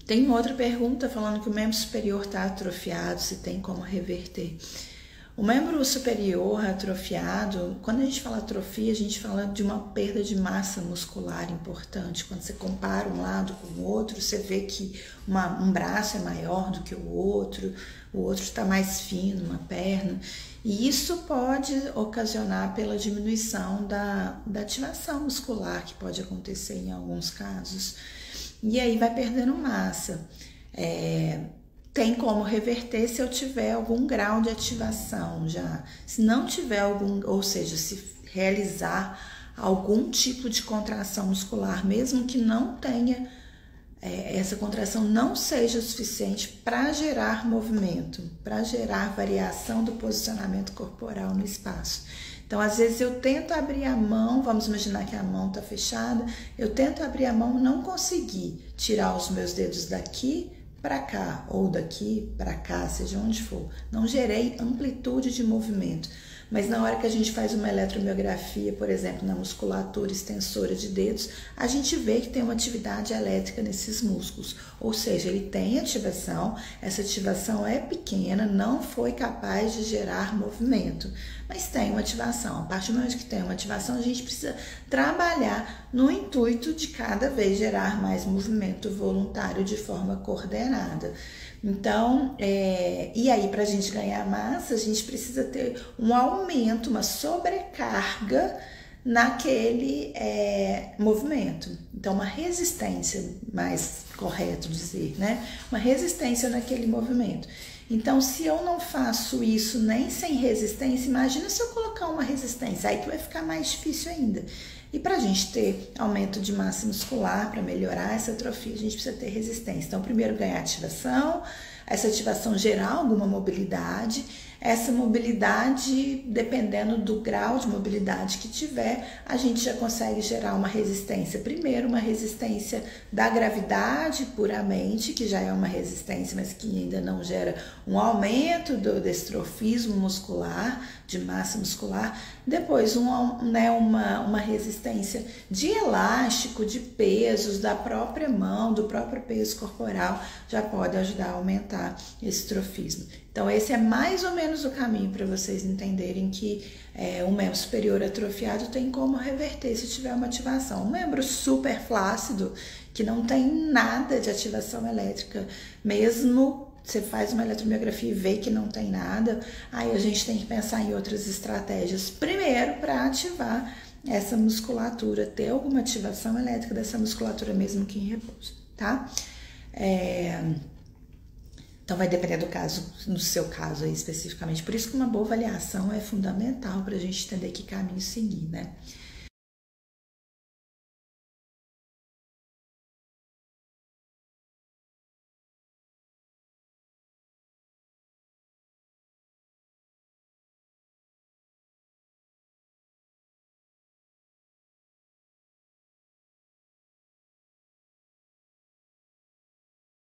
Tem outra pergunta falando que o membro superior está atrofiado, se tem como reverter. O membro superior atrofiado, quando a gente fala atrofia, a gente fala de uma perda de massa muscular importante. Quando você compara um lado com o outro, você vê que um braço é maior do que o outro está mais fino, uma perna. E isso pode ocasionar pela diminuição da ativação muscular, que pode acontecer em alguns casos. E aí vai perdendo massa. Tem como reverter se eu tiver algum grau de ativação já. Se não tiver algum, ou seja, se realizar algum tipo de contração muscular, mesmo que não tenha, essa contração não seja suficiente para gerar movimento, para gerar variação do posicionamento corporal no espaço. Então, às vezes eu tento abrir a mão, vamos imaginar que a mão está fechada, eu tento abrir a mão, não consegui tirar os meus dedos daqui para cá, ou daqui para cá, seja onde for. Não gerei amplitude de movimento. Mas na hora que a gente faz uma eletromiografia, por exemplo, na musculatura extensora de dedos, a gente vê que tem uma atividade elétrica nesses músculos. Ou seja, ele tem ativação, essa ativação é pequena, não foi capaz de gerar movimento, mas tem uma ativação. A partir do momento que tem uma ativação, a gente precisa trabalhar no intuito de cada vez gerar mais movimento voluntário de forma coordenada. Então, e aí para a gente ganhar massa, a gente precisa ter um aumento, uma sobrecarga naquele movimento. Então, uma resistência, mais correto dizer, né? Uma resistência naquele movimento. Então, se eu não faço isso nem sem resistência, imagina se eu colocar uma resistência, aí que vai ficar mais difícil ainda. E para a gente ter aumento de massa muscular, para melhorar essa atrofia, a gente precisa ter resistência. Então, primeiro ganhar ativação, essa ativação gerar alguma mobilidade. Essa mobilidade, dependendo do grau de mobilidade que tiver, a gente já consegue gerar uma resistência. Primeiro, uma resistência da gravidade puramente, que já é uma resistência, mas que ainda não gera um aumento do estrofismo muscular, de massa muscular. Depois, uma resistência de elástico, de pesos, da própria mão, do próprio peso corporal, já pode ajudar a aumentar esse estrofismo. Então, esse é mais ou menos o caminho para vocês entenderem que um membro superior atrofiado tem como reverter se tiver uma ativação. Um membro super flácido, que não tem nada de ativação elétrica, mesmo você faz uma eletromiografia e vê que não tem nada, aí a gente tem que pensar em outras estratégias. Primeiro, para ativar essa musculatura, ter alguma ativação elétrica dessa musculatura mesmo que em repouso, tá? Então vai depender do caso, no seu caso aí especificamente. Por isso que uma boa avaliação é fundamental para a gente entender que caminho seguir, né?